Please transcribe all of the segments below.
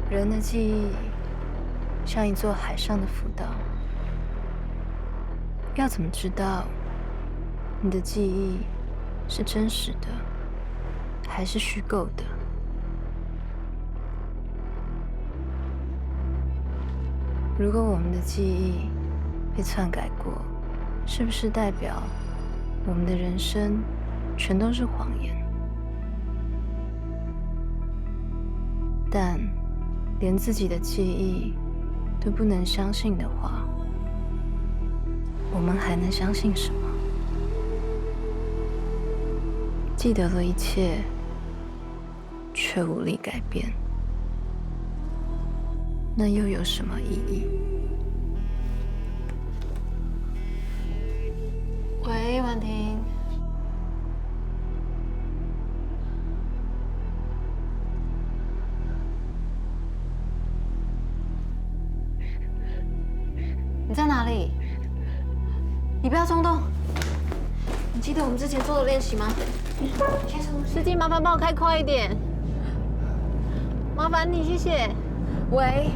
人的记忆像一座海上的浮岛，要怎么知道你的记忆是真实的还是虚构的？如果我们的记忆被篡改过，是不是代表我们的人生全都是谎言？但连自己的记忆都不能相信的话，我们还能相信什么？记得了一切，却无力改变，那又有什么意义？喂，婉婷。你在哪里？你不要冲动。你记得我们之前做的练习吗？先生，司机，麻烦帮我开快一点，麻烦你，谢谢。喂，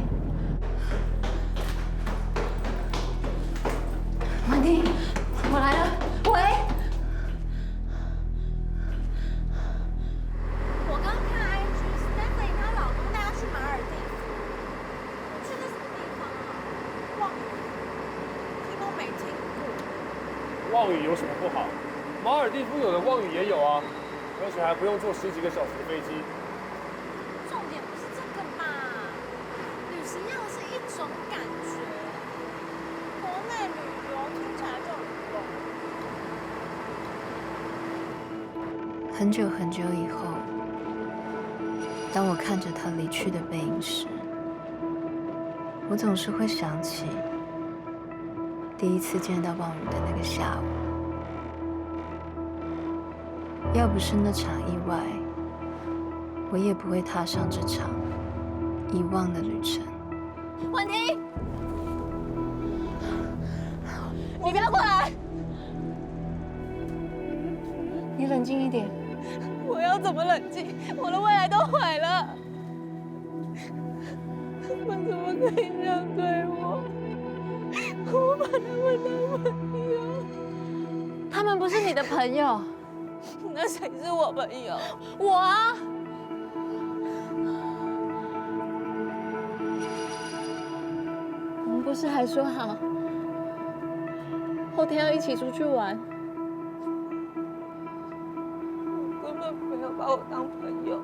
婉婷，我来了。喂，我刚看 IG Stanley 她老公带她去马尔地夫，去的什么地方啊？望语，听都没听过。望语有什么不好？马尔地夫有的，望语也有啊，而且还不用坐10几个小时的飞机。重点不是这个吧？旅行要的是一种感觉，国内旅游听起来就很 low。很久很久以后，当我看着他离去的背影时，我总是会想起第一次见到望雨的那个下午。要不是那场意外，我也不会踏上这场遗忘的旅程。婉婷，你不要过来！你冷静一点。我要怎么冷静？我的未来都毁了。他们怎么可以这样对我？我把他们当朋友。他们不是你的朋友，那谁是我朋友？我啊！我们不是还说好后天要一起出去玩？我根本没有把我当朋友，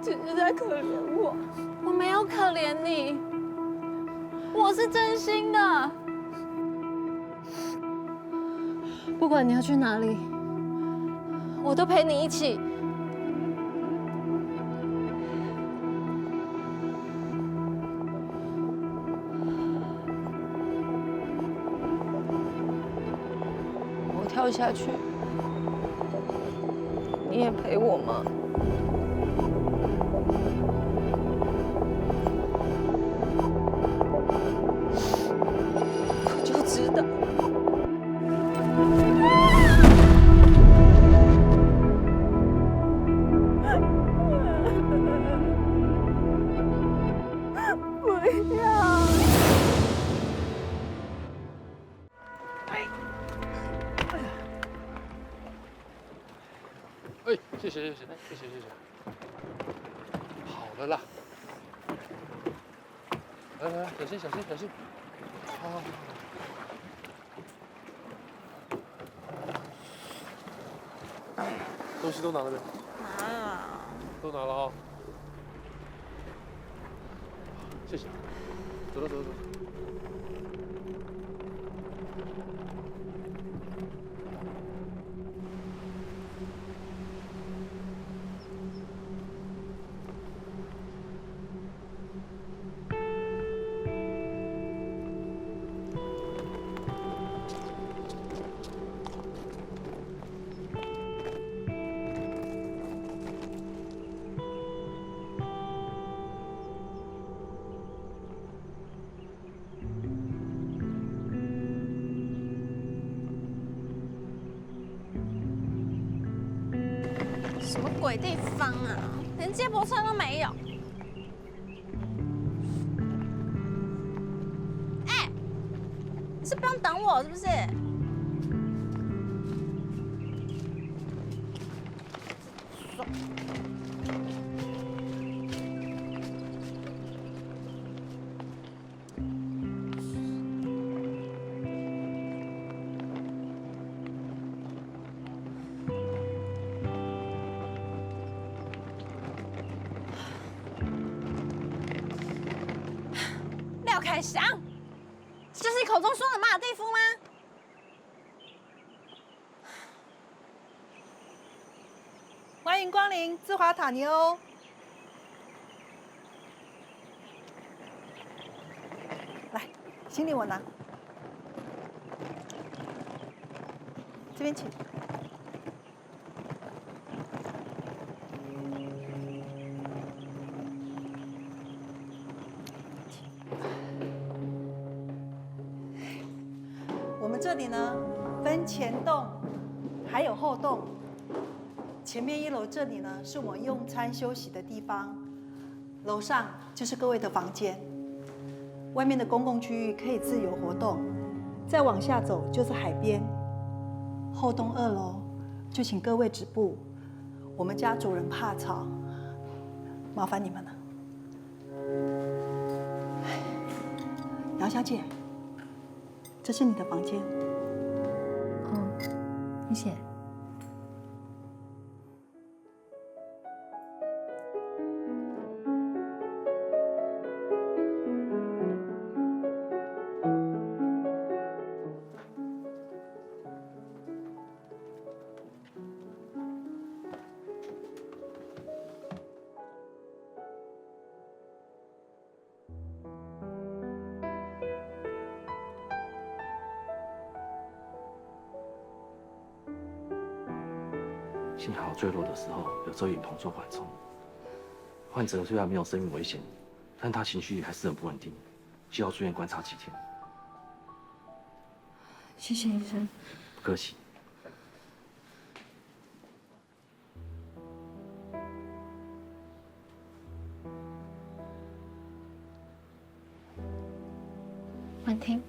只是在可怜我。我没有可怜你，我是真心的。不管你要去哪里，我都陪你一起。我跳下去，你也陪我吗？我就知道。不要！哎，谢谢。好了啦，来，小心。好。东西都拿了没？拿了。都拿了啊。谢谢。走。什么鬼地方啊？连接驳车都没有。等我是不是？廖凯翔，这就是你口中说的马尔蒂夫吗？欢迎光临自华塔尼欧。来，行李我拿，这边请。我们这里呢，分前栋，还有后栋。前面1楼这里呢，是我用餐休息的地方，楼上就是各位的房间，外面的公共区域可以自由活动。再往下走就是海边，后栋2楼就请各位止步，我们家主人怕吵，麻烦你们了。姚小姐，这是你的房间。哦，谢谢。幸好坠落的时候有遮影筒做缓冲。患者虽然没有生命危险，但他情绪还是很不稳定，需要住院观察几天。谢谢医生。不客气。婉婷。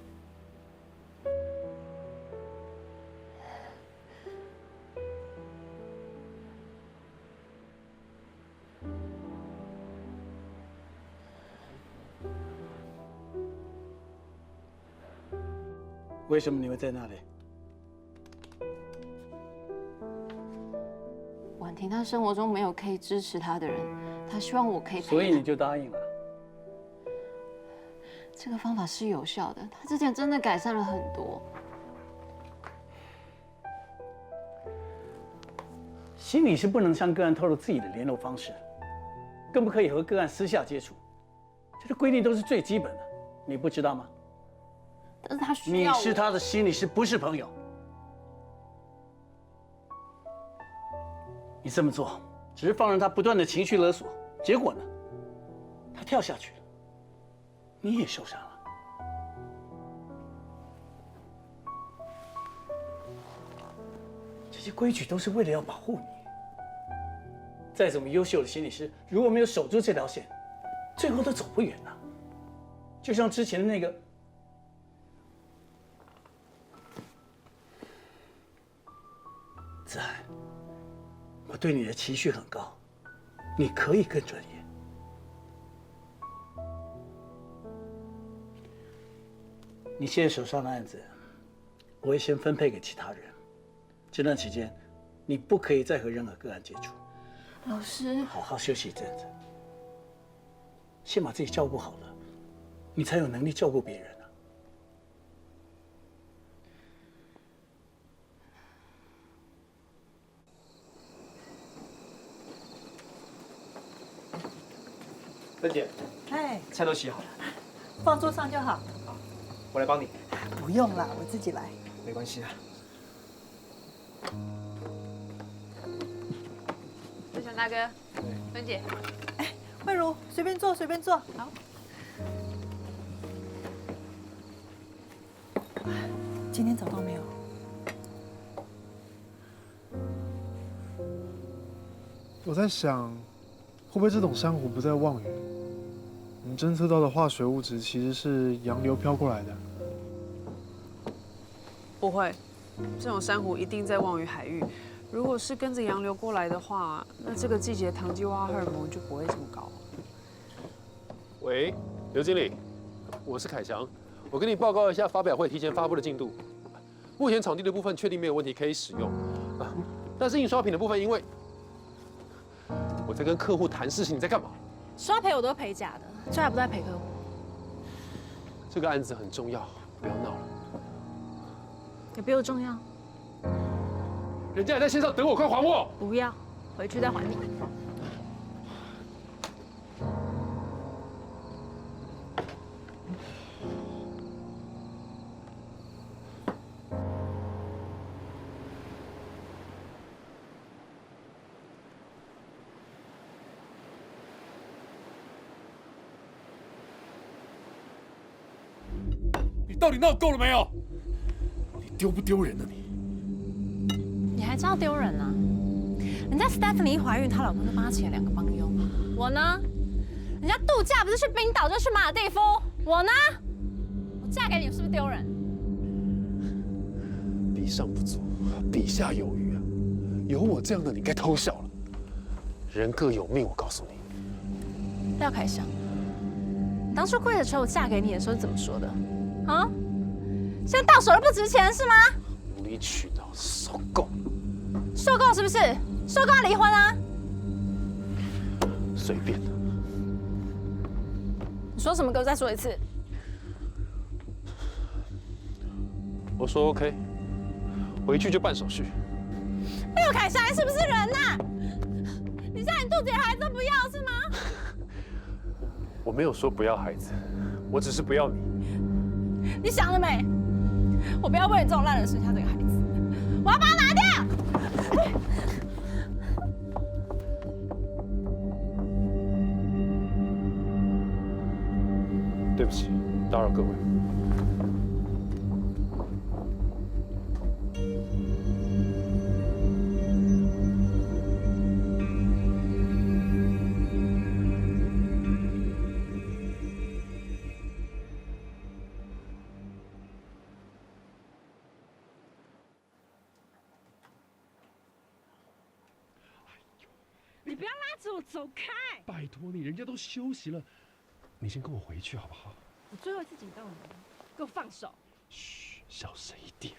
为什么你会在那里？婉婷她生活中没有可以支持她的人，她希望我可以陪她。所以你就答应了？这个方法是有效的，她之前真的改善了很多。心理是不能向个案透露自己的联络方式，更不可以和个案私下接触，这些规定都是最基本的，你不知道吗？但是她需要我。你是他的心理师，不是朋友。你这么做，只是放任他不断的情绪勒索，结果呢，他跳下去了，你也受伤了。这些规矩都是为了要保护你。再怎么优秀的心理师，如果没有守住这条线，最后都走不远了。就像之前的那个。子涵，我对你的期许很高，你可以更专业。你现在手上的案子，我会先分配给其他人。这段期间，你不可以再和任何个案接触。老师，好好休息一阵子，先把自己照顾好了，你才有能力照顾别人。芬姐，哎，菜都洗好了，放桌上就好。好，我来帮你。不用啦，我自己来。没关系啊。志强大哥，芬姐，哎，慧茹，随便坐，随便坐。好。今天找到没有？我在想，会不会这种珊瑚不在望远？我们侦测到的化学物质其实是洋流飘过来的。不会，这种珊瑚一定在望鱼海域。如果是跟着洋流过来的话，那这个季节糖基蛙荷尔蒙就不会这么高。喂，刘经理，我是凯翔，我跟你报告一下发表会提前发布的进度。目前场地的部分确定没有问题，可以使用。但是印刷品的部分，因为我在跟客户谈事情，你在干嘛？刷赔我都赔假的，这还不在赔客户。这个案子很重要，不要闹了。也比我重要。人家还在线上等我，快还我！不要，回去再还你。你到底闹够了没有？你丢不丢人呢你？你还知道丢人啊？人家 Stephanie 一怀孕，她老公就帮她请了2个帮佣。我呢？人家度假不是去冰岛，就是去马尔地夫。我呢？我嫁给你是不是丢人？比上不足，比下有余啊！有我这样的你该偷笑了。人各有命，我告诉你。廖凯翔，你当初跪着求我嫁给你的时候是怎么说的？啊？现在到手了不值钱是吗？无理取闹，受够！受够是不是？受够要离婚啊？随便。你说什么？给我再说一次。我说 OK， 回去就办手续。廖凯翔，你是不是人呐？你现在你肚子里孩子都不要是吗？我没有说不要孩子，我只是不要你。你想了没？我不要为你这种烂人生下这个孩子，我要把他拿掉。对不起，打扰各位。你不要拉着我走开！拜托你，人家都休息了，你先跟我回去好不好？我最后一次警告你，给我放手！嘘，小声一点，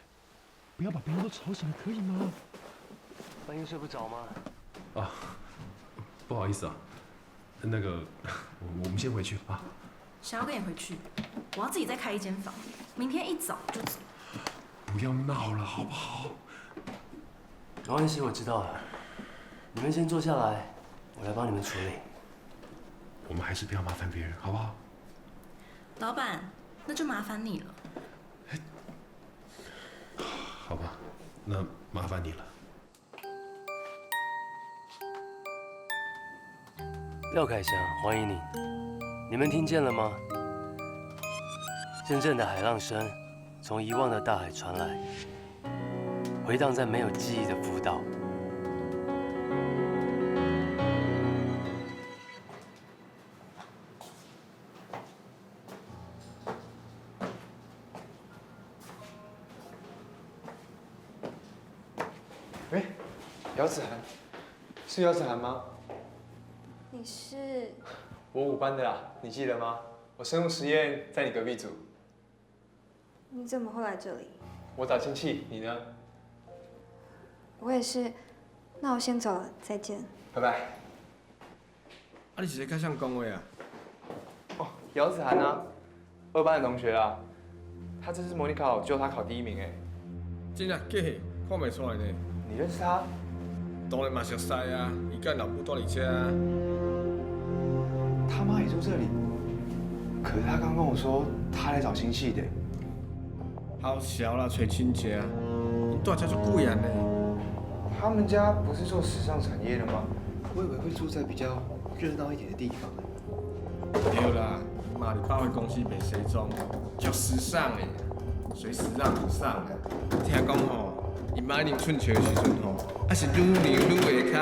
不要把别人都吵醒了，可以吗？半夜睡不着吗？啊，不好意思啊，那个，我们先回去啊。想要跟你回去，我要自己再开一间房，明天一早就走。不要闹了，好不好？没关系，我知道了。你们先坐下来，我来帮你们处理。我们还是不要麻烦别人，好不好？老板，那就麻烦你了。好吧，那麻烦你了。廖凯翔，欢迎你。你们听见了吗？阵阵的海浪声从遗忘的大海传来，回荡在没有记忆的浮岛。哎，姚子涵，是姚子涵吗？你是？我5班的啦，你记得吗？我生物实验在你隔壁组。你怎么会来这里？我找亲戚，你呢？我也是。那我先走了，再见。拜拜。啊，你是在开上讲话啊？哦，姚子涵啊，2班的同学啊，他这次模拟考就他考第1名哎。真的假的？看袂出来呢。你认识他？当然嘛熟识啊，伊甲老母住伫遮啊。他妈也住这里，可是他刚跟我说他来找亲戚的。好笑啦，找亲戚啊！你住遮足贵啊呢。他们家不是做时尚产业的吗？我以为会住在比较热闹一点的地方。对啦，妈的百货公司卖西装，足时尚的，随时让你上啊！听讲吼，伊妈啉春秋的时阵吼，还是愈牛愈会卡。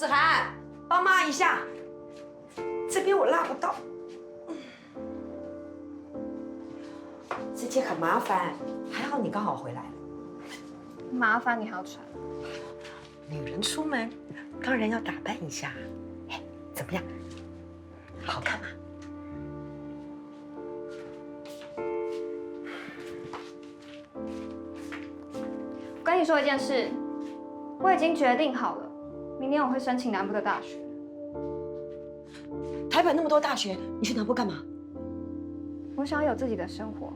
子涵，帮妈一下，这边我拉不到。这件很麻烦，还好你刚好回来了。麻烦你还要穿？女人出门当然要打扮一下。哎，怎么样？好看吗？我跟你说一件事，我已经决定好了，明年我会申请南部的大学。台北那么多大学，你去南部干嘛？我想要有自己的生活。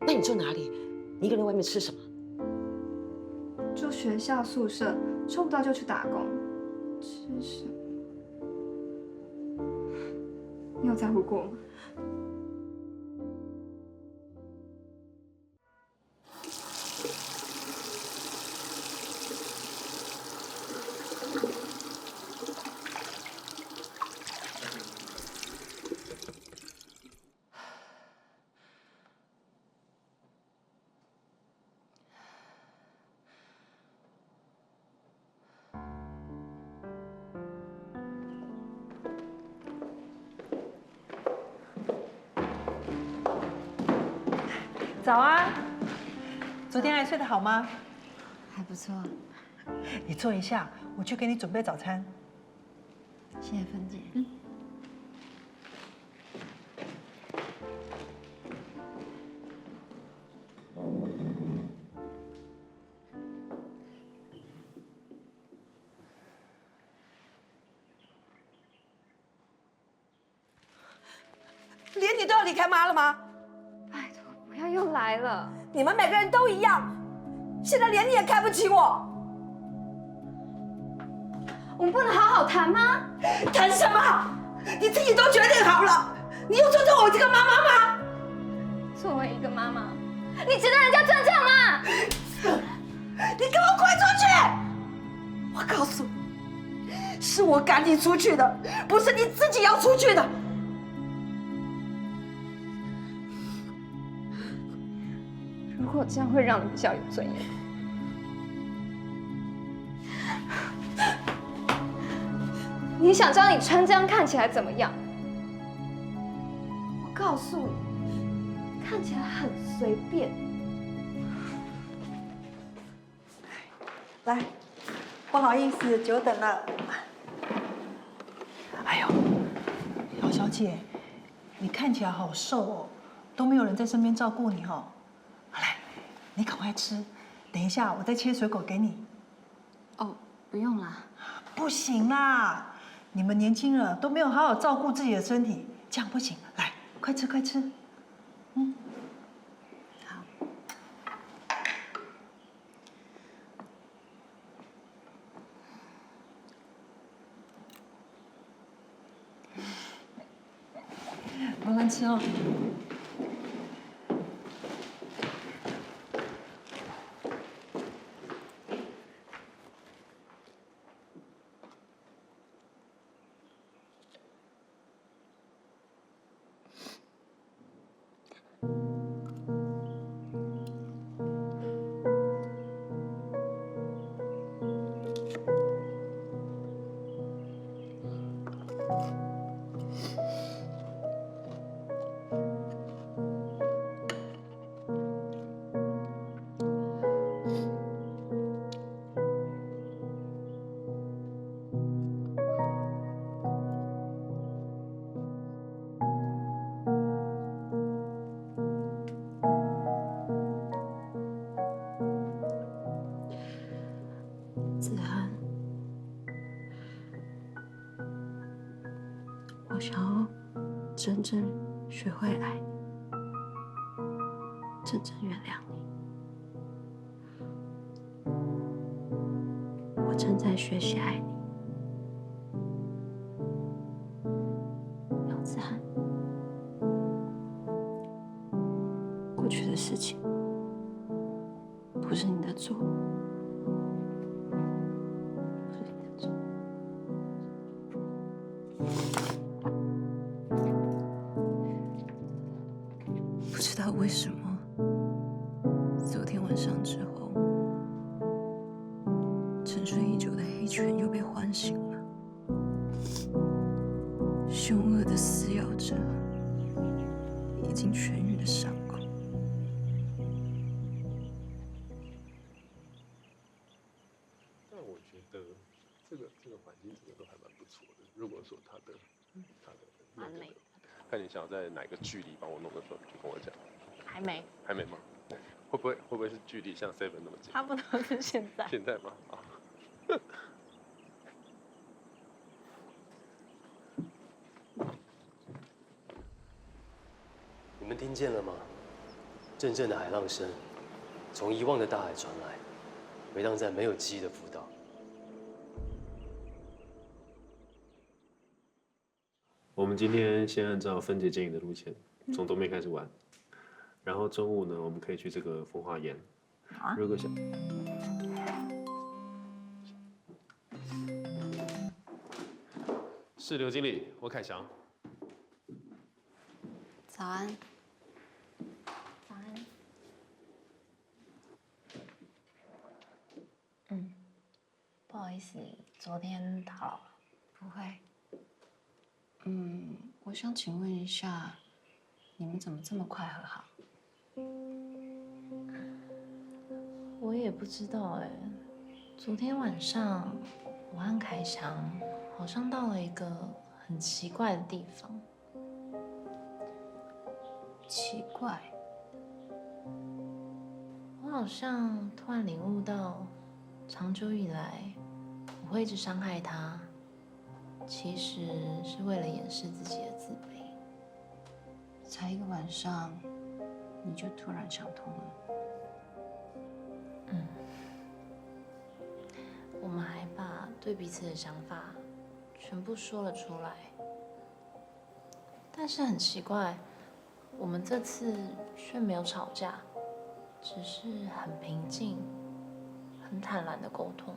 那你住哪里？你一个人在外面吃什么？住学校宿舍，抽不到就去打工。吃什么？你有在乎过吗？早啊，昨天还睡得好吗？还不错，你坐一下，我去给你准备早餐。谢谢芬姐。连你都要离开妈了吗？拜托，不要又来了。你们每个人都一样，现在连你也看不起我。我们不能好好谈吗？谈什么？你自己都决定好了，你有尊重我这个妈妈吗？作为一个妈妈，你值得人家尊重吗？你给我滚出去！我告诉你，是我赶你出去的，不是你自己要出去的。如果这样会让你比较有尊严，你想知道你穿这样看起来怎么样？我告诉你，看起来很随便。来，不好意思，久等了。哎呦，姚小姐，你看起来好瘦哦，都没有人在身边照顾你哦。来，你赶快吃，等一下我再切水果给你。哦，不用啦。不行啦，你们年轻人都没有好好照顾自己的身体，这样不行。来，快吃快吃。嗯，好。慢慢吃哦。子涵，我想要真正学会爱你，真正原谅你。我正在学习爱你，姚子涵。过去的事情不是你的错。不知道为什么，昨天晚上之后，经痊愈的伤口。但我觉得这个环境真的都还蛮不错的。如果说他的蛮美的。看你想要在哪个距离帮我弄的时候，就跟我讲。还没。还没吗？会不会是距离像 Seven 那么近？差不多是现在。现在吗？啊。你们听见了吗？阵阵的海浪声从遗忘的大海传来，回荡在没有记忆的浮岛。我们今天先按照分解建议的路线，从东边开始玩，然后中午呢，我们可以去这个风花岩。如果想，是刘经理，我凯翔。早安。早安。不好意思，昨天打扰了。不会。我想请问一下，你们怎么这么快和好？我也不知道哎。昨天晚上，我和凯翔好像到了一个很奇怪的地方。奇怪，我好像突然领悟到，长久以来我会一直伤害他，其实是为了掩饰自己的自卑。才一个晚上，你就突然想通了。我们还把对彼此的想法全部说了出来，但是很奇怪。我们这次却没有吵架，只是很平静、很坦然的沟通。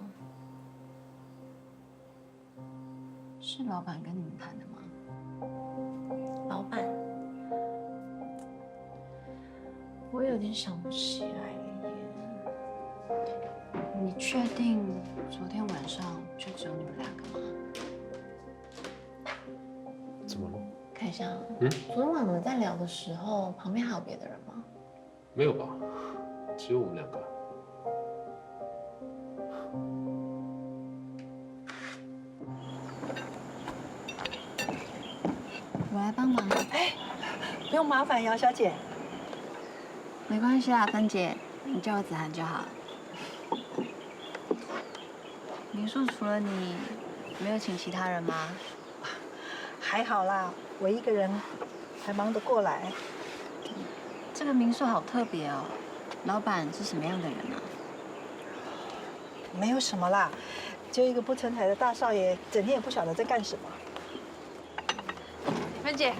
是老板跟你们谈的吗？老板，我有点想不起来了耶。你确定昨天晚上就只有你们两个吗？怎么了？凯翔，昨天晚上我们在聊的时候，旁边还有别的人吗？没有吧，只有我们两个。我来帮忙。哎，不用麻烦姚小姐。没关系啦，芬姐，你叫我子涵就好。民宿除了你，没有请其他人吗？还好啦，我一个人还忙得过来。这个民宿好特别哦，老板是什么样的人啊？没有什么啦，就一个不成台的大少爷，整天也不晓得在干什么。芬姐，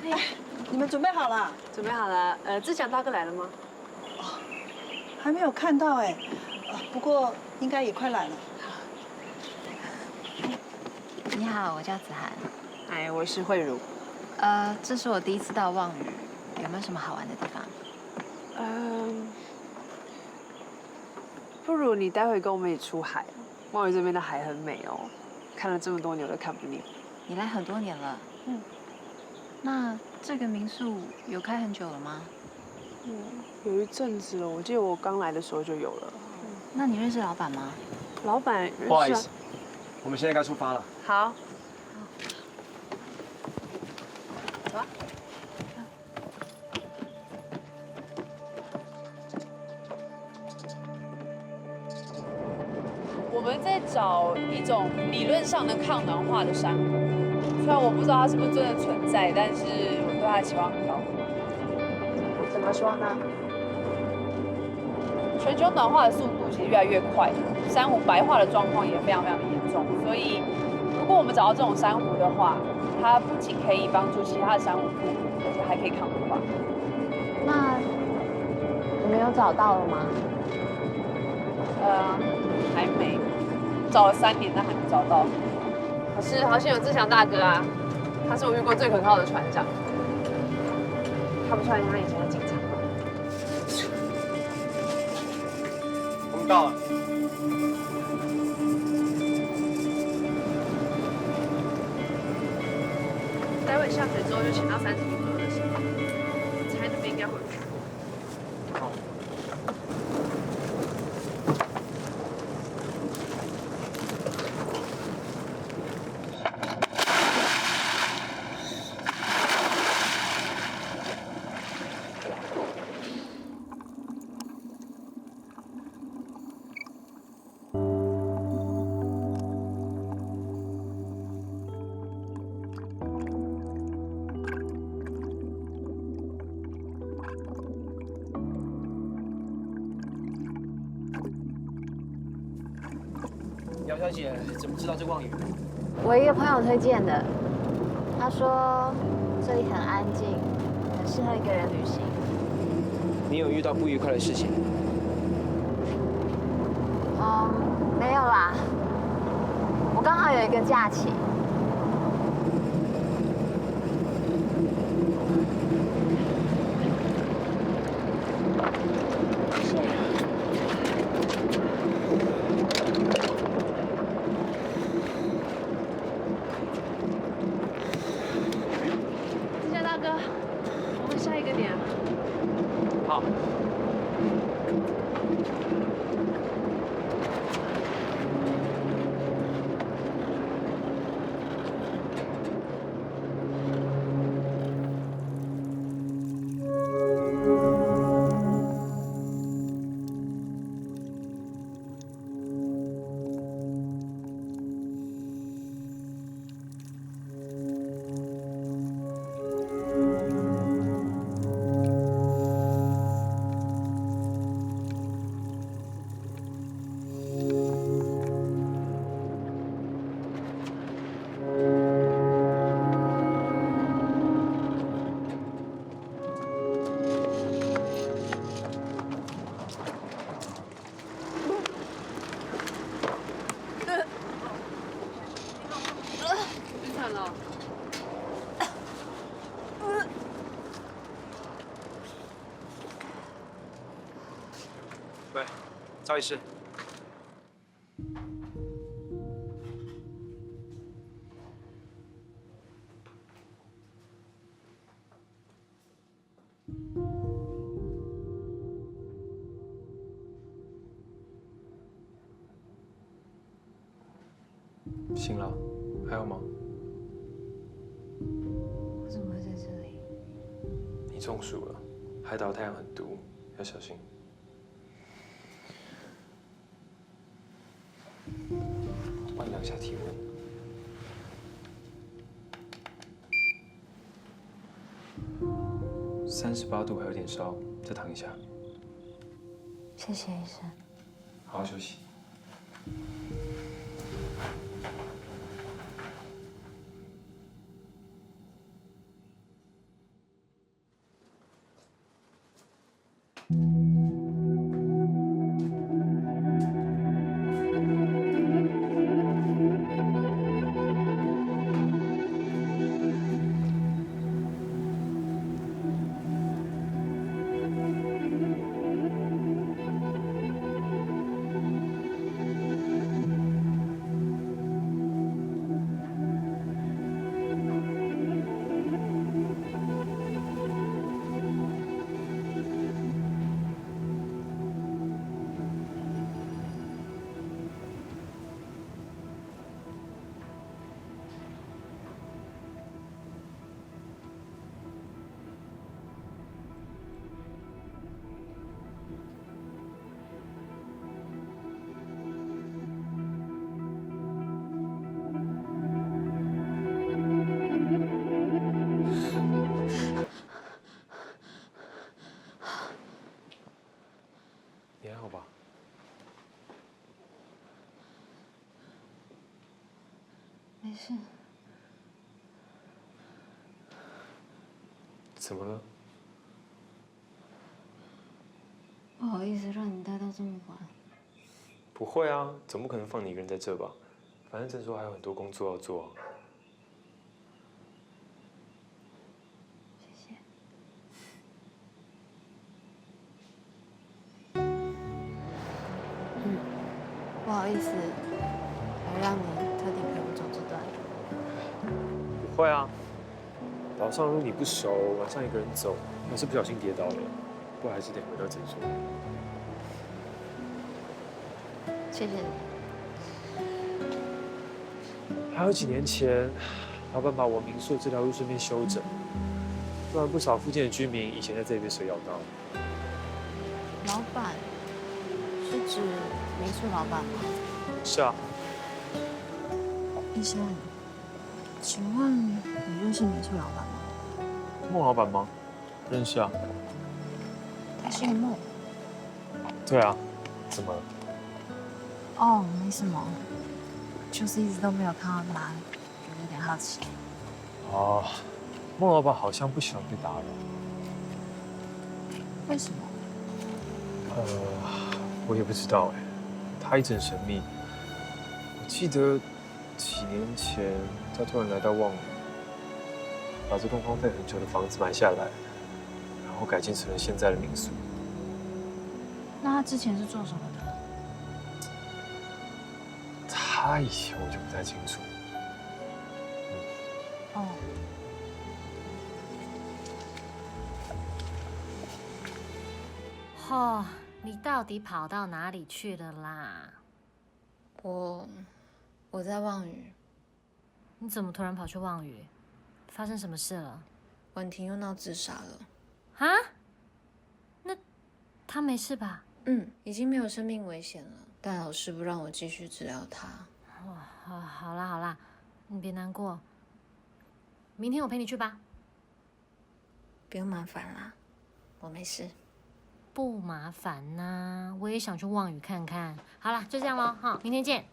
哎，你们准备好了？准备好了。志强大哥来了吗？哦，还没有看到哎。不过应该也快来了。你好，我叫子涵。哎，我是慧茹。这是我第一次到望屿，有没有什么好玩的地方？不如你待会跟我们一起出海。望屿这边的海很美哦，看了这么多年都看不腻。你来很多年了。那这个民宿有开很久了吗？有一阵子了，我记得我刚来的时候就有了。那你认识老板吗？老板认识啊。不好意思，我们现在该出发了。好。走啊。我们在找一种理论上能抗暖化的珊瑚，虽然我不知道它是不是真的存在，但是我对它的期望很高。怎么说呢？全球暖化的速度其实越来越快，珊瑚白化的状况也非常非常的严重。所以，如果我们找到这种珊瑚的话，它不仅可以帮助其他的珊瑚复活，而且还可以抗暖化。那你们有找到了吗？还没，找了3年，但还没找到。可是好像有志强大哥啊，他是我遇过最可靠的船长。看不出来他以前是警察吗？我们到了。待会下水之后就潜到30米左右的水。姚小姐怎么知道这望远？我一个朋友推荐的，他说这里很安静，很适合一个人旅行。你有遇到不愉快的事情？没有啦，我刚好有一个假期。志佳大哥，我们下一个点。好。喂，赵医师。醒了，还好吗？我怎么会在这里？你中暑了，海岛太阳很毒，要小心。我帮你量一下体温，38度，还有点烧，再躺一下。谢谢医生。好好休息。你还好吧？没事。怎么了？不好意思让你待到这么晚。不会啊，总不可能放你一个人在这吧？反正诊所还有很多工作要做啊。谢谢。不好意思，还让你特地陪我走这段路。不会啊，岛上路你不熟，晚上一个人走，要是不小心跌倒了，不还是得回到诊所。谢谢你。还有几年前，老板把我民宿这条路顺便修整，不然不少附近的居民以前在这里被水咬到。老板是指民宿老板吗？是啊。医生，请问你认识民宿老板吗？孟老板吗？认识啊。他姓孟。对啊，怎么了？哦，没什么。就是一直都没有看到他，觉得有点好奇。哦，孟老板好像不喜欢被打扰。为什么？我也不知道哎，他一直很神秘。我记得几年前他突然来到望宇，把这栋荒废很久的房子买下来，然后改建成了现在的民宿。那他之前是做什么的？他以前我就不太清楚。哦。哦，你到底跑到哪里去了啦？我在望宇。你怎么突然跑去望宇？发生什么事了？婉婷又闹自杀了。啊？那她没事吧？已经没有生命危险了，但老师不让我继续治疗她。好啦，你别难过。明天我陪你去吧。不用麻烦啦，我没事。不麻烦呐，我也想去望宇看看。好啦，就这样咯，哈，明天见。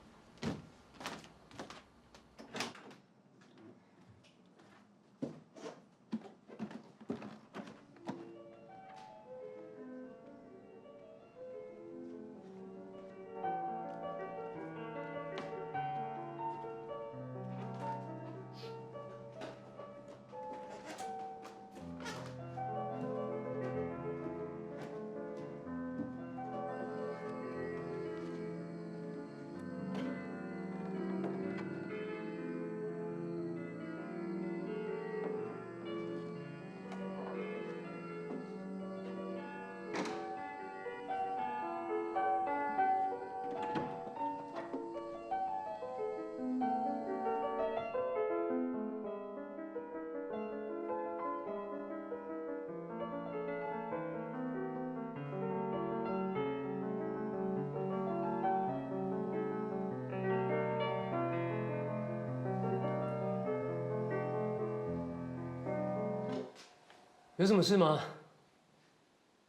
有什么事吗？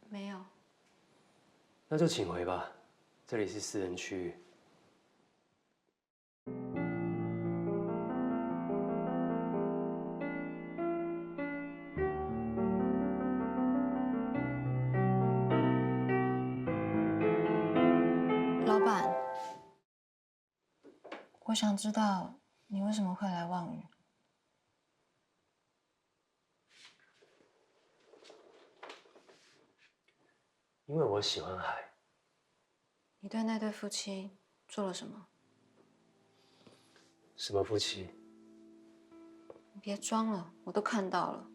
没有。那就请回吧，这里是私人区域。老板，我想知道你为什么会来望宇。因为我喜欢海。你对那对夫妻做了什么？什么夫妻？你别装了，我都看到了。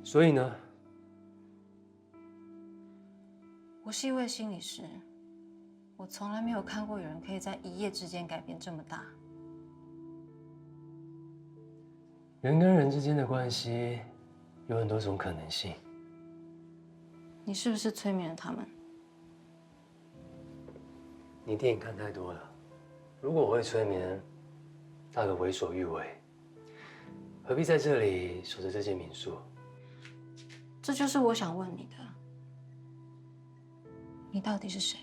所以呢？我是一位心理师，我从来没有看过有人可以在一夜之间改变这么大。人跟人之间的关系有很多种可能性。你是不是催眠了他们？你电影看太多了。如果我会催眠，大可为所欲为，何必在这里守着这间民宿？这就是我想问你的，你到底是谁？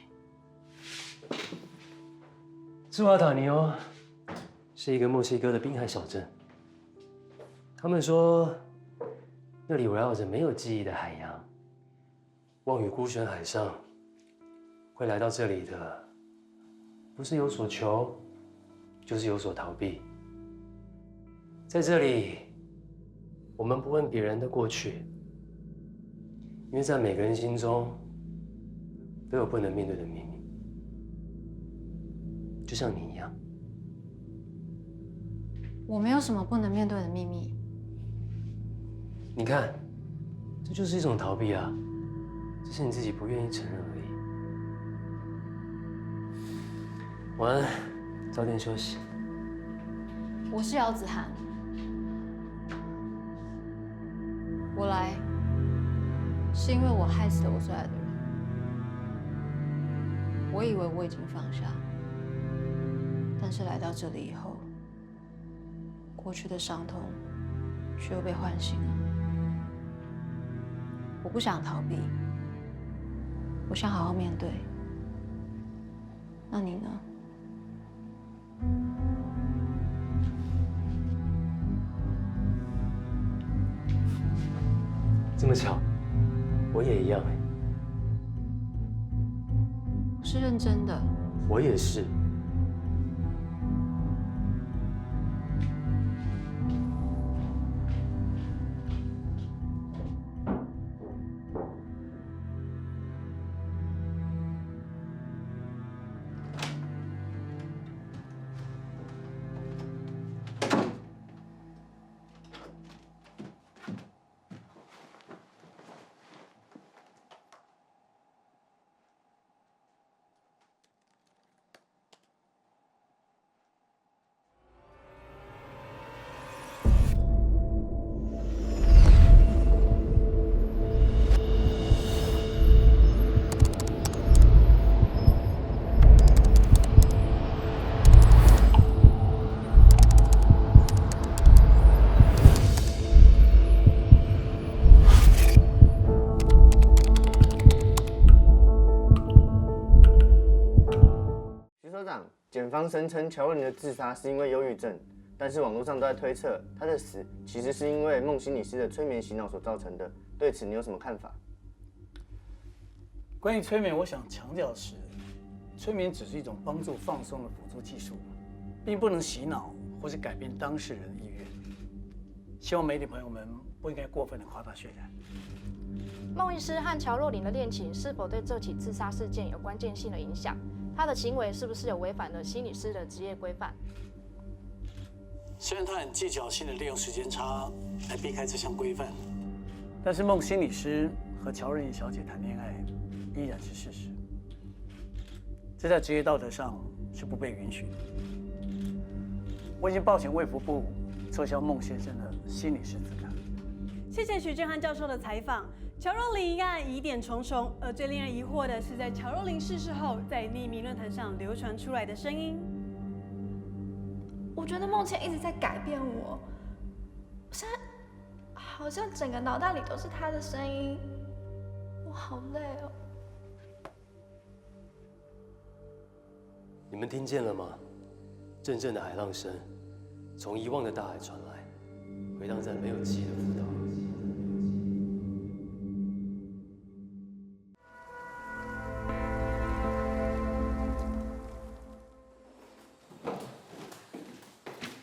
兹瓦塔尼欧是一个墨西哥的滨海小镇。他们说，那里围绕着没有记忆的海洋。望宇孤悬海上，会来到这里的，不是有所求，就是有所逃避。在这里，我们不问别人的过去，因为在每个人心中都有不能面对的秘密，就像你一样。我没有什么不能面对的秘密。你看，这就是一种逃避啊。只是你自己不愿意承认而已。晚安，早点休息。我是姚子涵，我来是因为我害死了我最爱的人。我以为我已经放下，但是来到这里以后，过去的伤痛却又被唤醒了。我不想逃避。我想好好面对，那你呢？这么巧，我也一样哎。我是认真的。我也是。检方声称乔若琳的自杀是因为忧郁症，但是网络上都在推测她的死其实是因为梦心理师的催眠洗脑所造成的。对此你有什么看法？关于催眠，我想强调的是，催眠只是一种帮助放松的辅助技术，并不能洗脑或是改变当事人的意愿。希望媒体朋友们不应该过分的夸大渲染。孟医师和乔若琳的恋情是否对这起自杀事件有关键性的影响？他的行为是不是有违反了心理师的职业规范？虽然他很技巧性的利用时间差来避开这项规范，但是孟心理师和乔若琳小姐谈恋爱依然是事实，这在职业道德上是不被允许的。我已经报请卫福部撤销孟先生的心理师资格。谢谢徐正汉教授的采访。乔若琳一案疑点重重，而最令人疑惑的是，在乔若琳逝世后，在匿名论坛上流传出来的声音。我觉得梦倩一直在改变我，现在好像整个脑袋里都是她的声音，我好累哦。你们听见了吗？阵阵的海浪声从遗忘的大海传来，回荡在没有记忆的浮岛。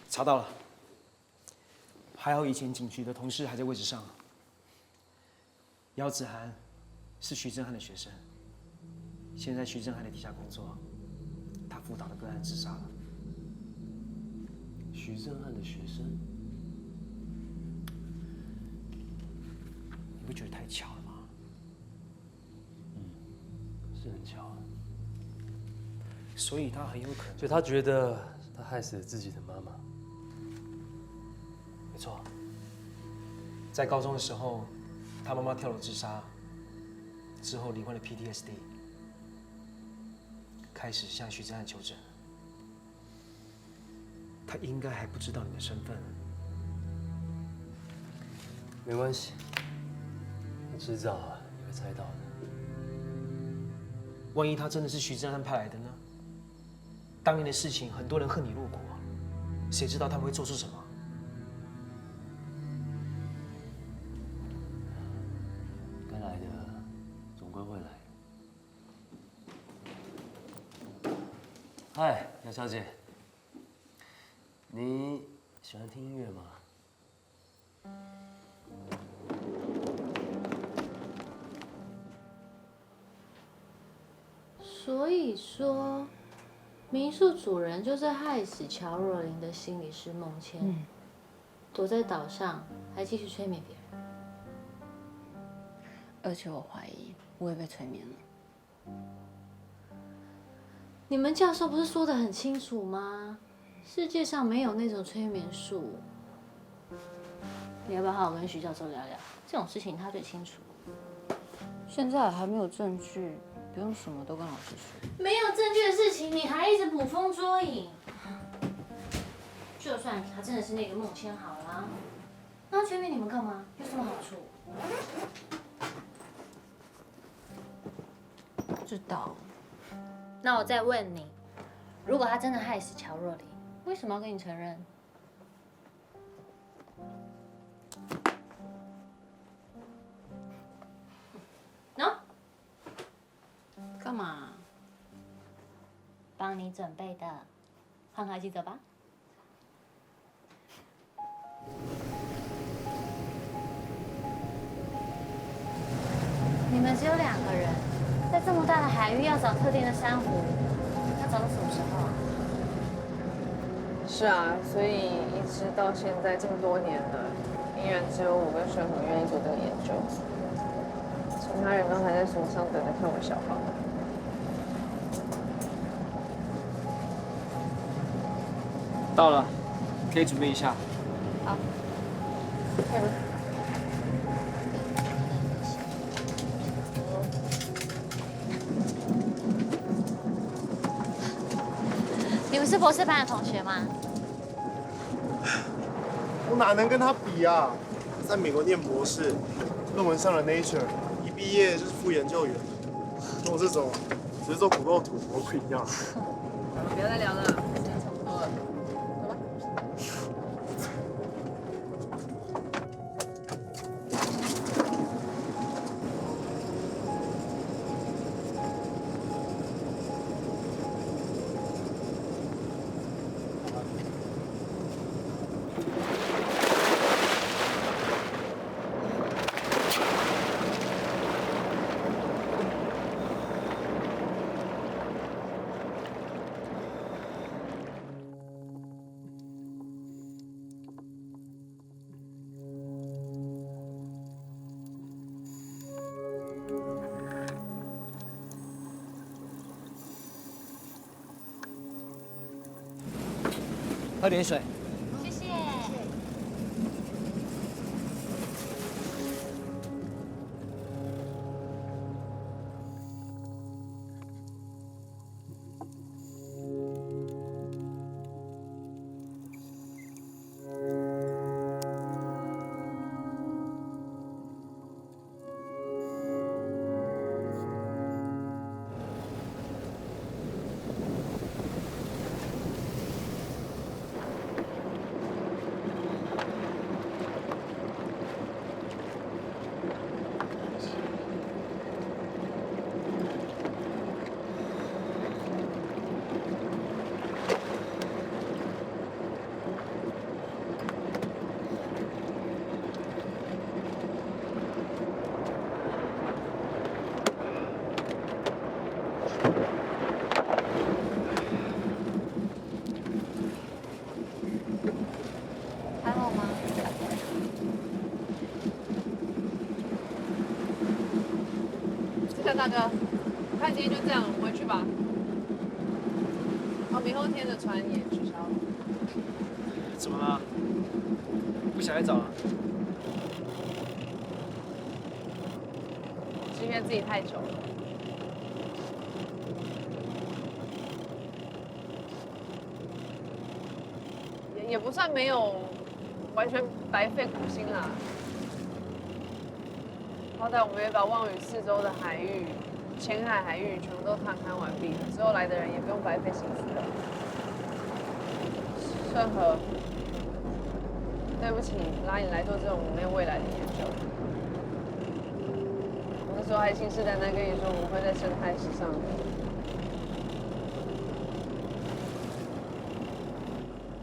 查到了，还好以前警局的同事还在位置上。姚子涵是徐正汉的学生，现在徐正汉的底下工作，他辅导的个案自杀了。徐正汉的学生，你不觉得太巧了吗？是很巧啊。所以他很有可能，就他觉得他害死了自己的妈妈。没错，在高中的时候，他妈妈跳楼自杀，之后罹患了 PTSD， 开始向徐正汉求诊。他应该还不知道你的身份。没关系，他迟早也会猜到的。万一他真的是徐正汉派来的呢？当年的事情，很多人恨你入骨，谁知道他们会做出什么？该来的总归会来。嗨，姚小姐，你喜欢听音乐吗？所以说，民宿主人就是害死乔若琳的心理师孟倩，躲在岛上还继续催眠别人。而且我怀疑我也被催眠了。你们教授不是说得很清楚吗？世界上没有那种催眠术。你要不要好好跟徐教授聊聊？这种事情他最清楚。现在还没有证据，不用什么都跟老师说。没有证据的事情，你还一直捕风捉影。就算他真的是那个孟倩好了，那催眠你们干嘛？有什么好处？不知道。那我再问你，如果他真的害死乔若琳，为什么要跟你承认？嘛？帮你准备的，换好记者吧。你们只有2个人，在这么大的海域要找特定的珊瑚，要找到什么时候啊？是啊，所以一直到现在这么多年了，依然只有我跟顺和愿意做这个研究，其他人都还在船上等着看我小号。到了，可以准备一下。好。你们是博士班的同学吗？我哪能跟他比啊？在美国念博士，论文上了 Nature， 一毕业就是副研究员。跟我这种只是做土豆土博不一样。不要再聊了，时间差不多了，走吧。喝点水。谢谢。还好吗？志强大哥，我看今天就这样，我们回去吧。明后天的船也取消了。怎么了？不想来找了？是因为自己太久了。也不算没有完全白费苦心啦。好歹我们也把望屿4周的海域、前海海域全部都探勘完毕了，之后来的人也不用白费心思了。顺和，对不起，拉你来做这种没有未来的研究。我那时候还信誓旦旦跟你说我们会在生态史上。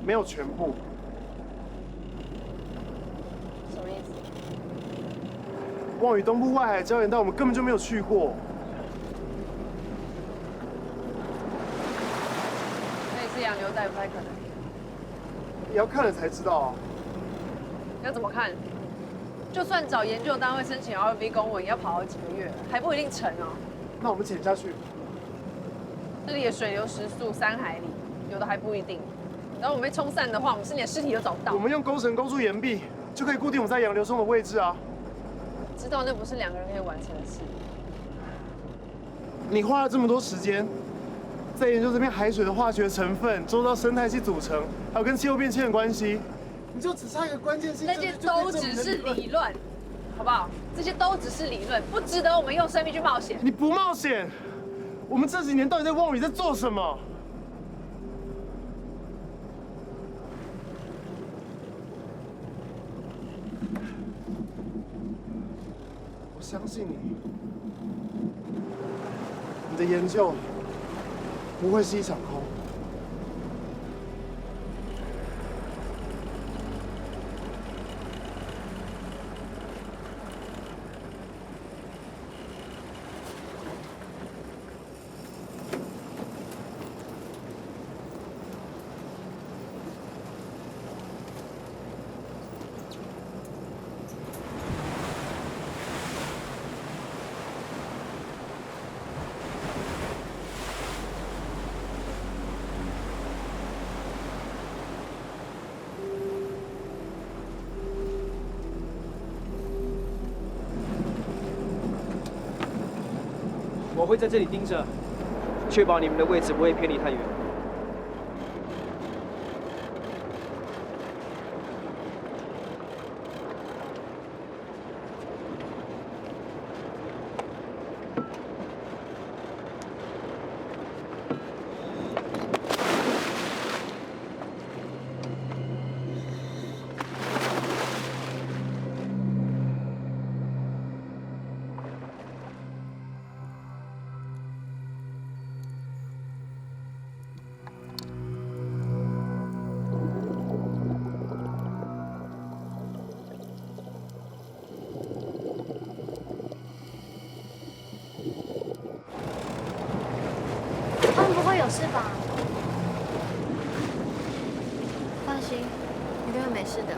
没有全部。什么意思？望屿东部外海礁岩带我们根本就没有去过。那一次洋流带不太可能。也要看了才知道啊。要怎么看？就算找研究单位申请 RV 公文，也要跑好几个月，还不一定成哦。那我们潜下去。这里的水流时速3海里，有的还不一定。然后我们被冲散的话，我们是连尸体都找不到。我们用钩绳勾住岩壁，就可以固定我们在洋流中的位置啊。知道那不是2个人可以完成的事。你花了这么多时间，在研究这片海水的化学成分、周遭生态系组成，还有跟气候变迁的关系，你就只差一个关键性。那些都只是理论，好不好？这些都只是理论，不值得我们用生命去冒险。你不冒险，我们这几年到底在望屿在做什么？我相信你，你的研究不会是一场空。我会在这里盯着，确保你们的位置不会偏离太远。他们不会有事吧？放心，一定会没事的。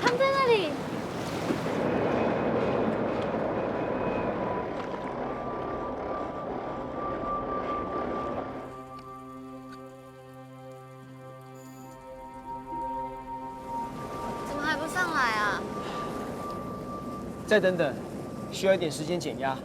他们在那里。怎么还不上来啊？再等等，需要一点时间减压。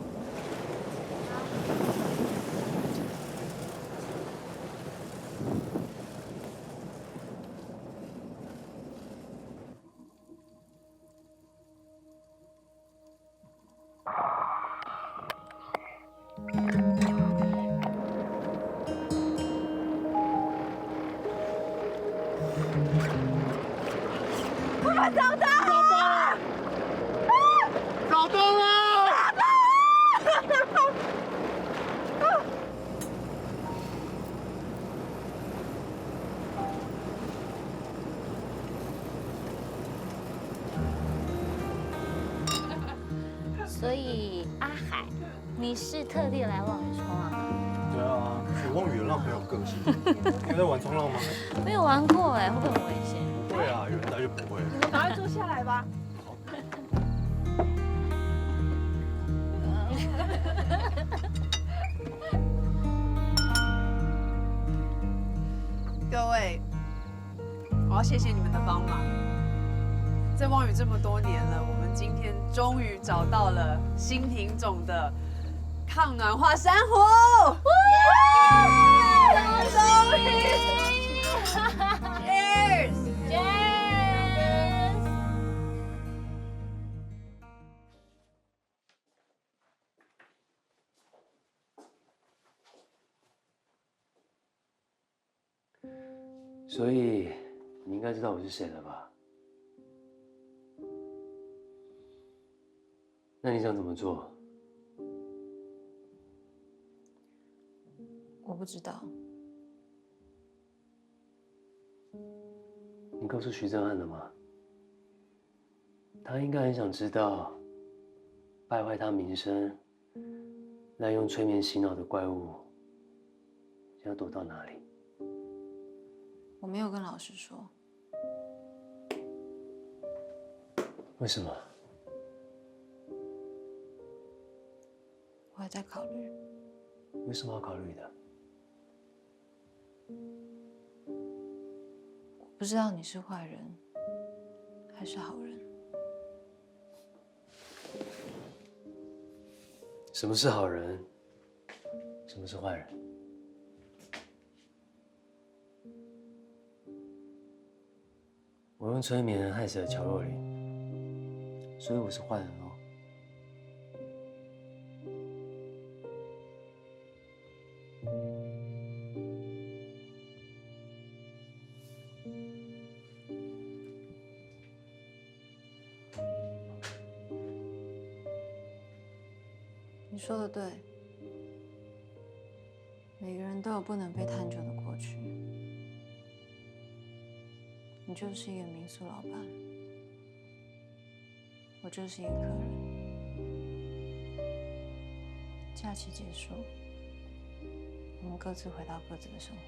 我们找到了！找到了！所以阿海，你是特地来望雨冲浪的？对啊，望雨的浪很有个性。你有在玩冲浪吗？没有玩过哎，会不会很危险？对啊，有人带就不会。你们赶快坐下来吧。各位，我要谢谢你们的帮忙。在望雨这么多年了，我们今天终于找到了新品种的抗暖化珊瑚。终于 ！Cheers！ Cheers！ 所以你应该知道我是谁了吧？那你想怎么做？我不知道。你告诉徐正汉了吗？他应该很想知道，败坏他名声、滥用催眠洗脑的怪物，现在躲到哪里？我没有跟老师说。为什么？我还在考虑。为什么要考虑的？不知道你是坏人还是好人。什么是好人？什么是坏人？我用催眠害死了乔若琳，所以我是坏人哦。你说的对，每个人都有不能被探究的过去。你就是一个民宿老板，我就是一个客人。假期结束，我们各自回到各自的生活。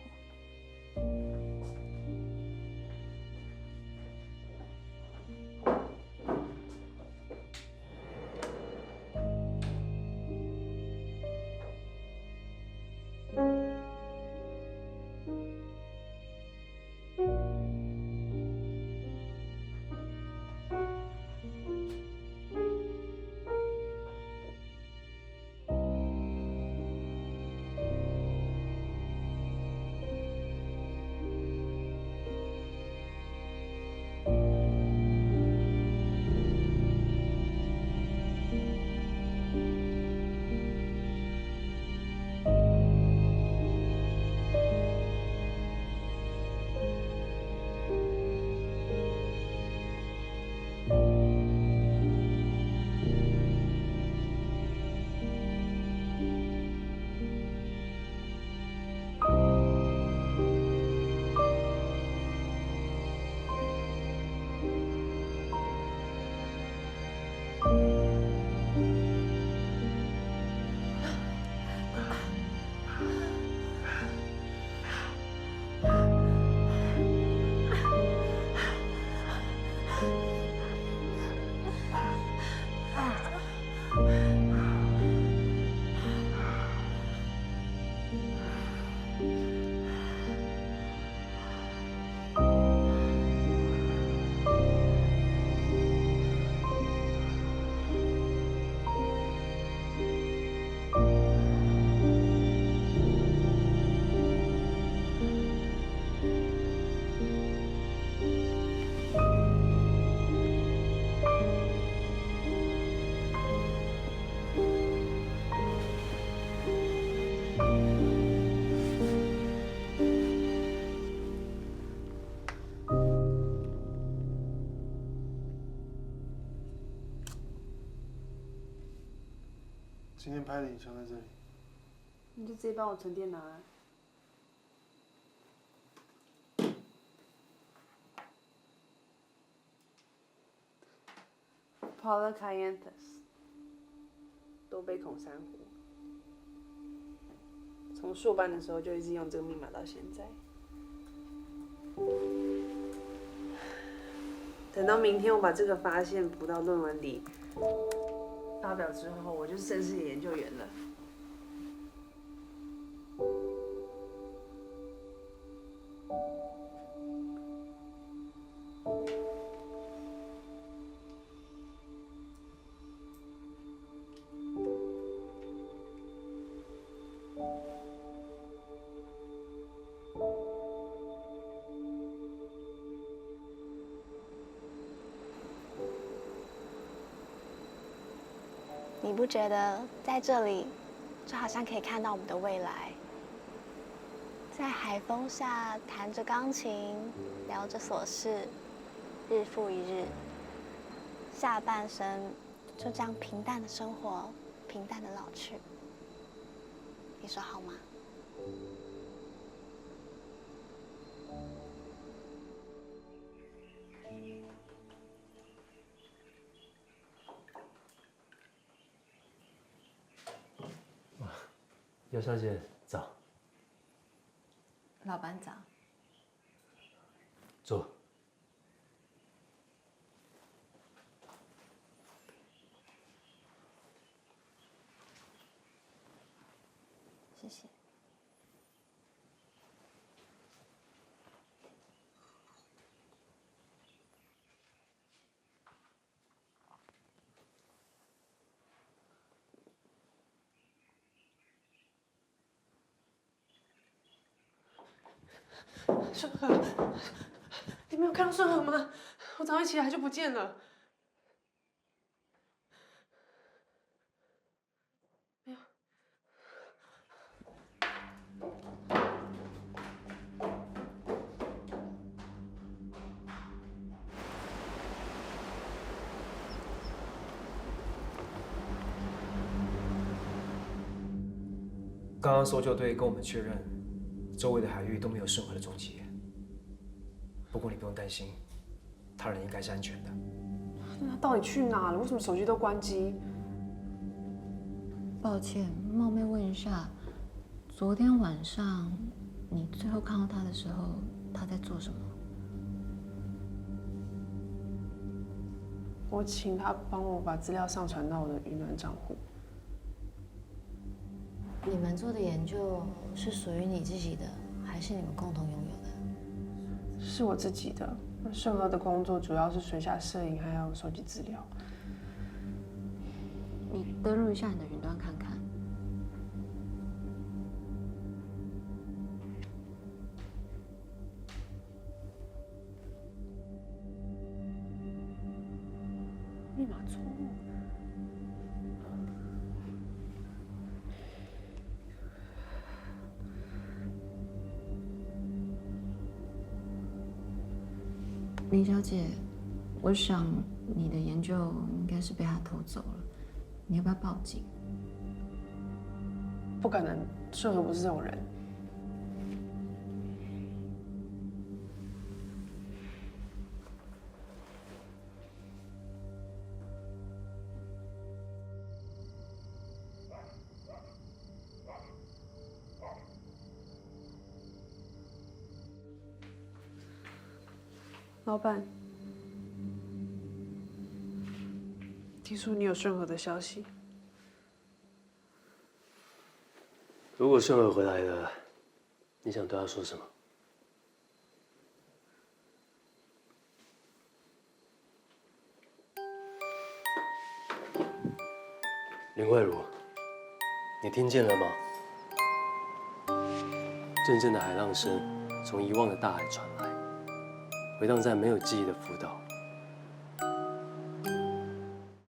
今天拍的影像在这里。你就直接帮我存电脑啊。Polycyanthus， 多杯孔珊瑚。从硕班的时候就一直用这个密码到现在。等到明天我把这个发现补到论文里，发表之后，我就是正式研究员了。你不觉得在这里，就好像可以看到我们的未来？在海风下弹着钢琴，聊着琐事，日复一日，下半生就这样平淡的生活，平淡的老去。你说好吗？尤小姐早。老板早。坐。谢谢。顺和，你没有看到顺和吗？我早上一起来就不见了。没有。刚刚搜救队跟我们确认，周围的海域都没有顺和的踪迹。不过你不用担心，他人应该是安全的。那他到底去哪了？为什么手机都关机？抱歉，冒昧问一下，昨天晚上你最后看到他的时候，他在做什么？我请他帮我把资料上传到我的云端账户。你们做的研究是属于你自己的，还是你们共同拥有的？是我自己的。顺和的工作主要是水下摄影，还有收集资料。你登录一下你的云端看看。密码错误。林小姐，我想你的研究应该是被他偷走了，你要不要报警？不可能，顺和不是这种人。老板，听说你有顺和的消息。如果顺和回来了，你想对他说什么？林慧茹，你听见了吗？阵阵的海浪声从遗忘的大海传来，回荡在没有记忆的福岛。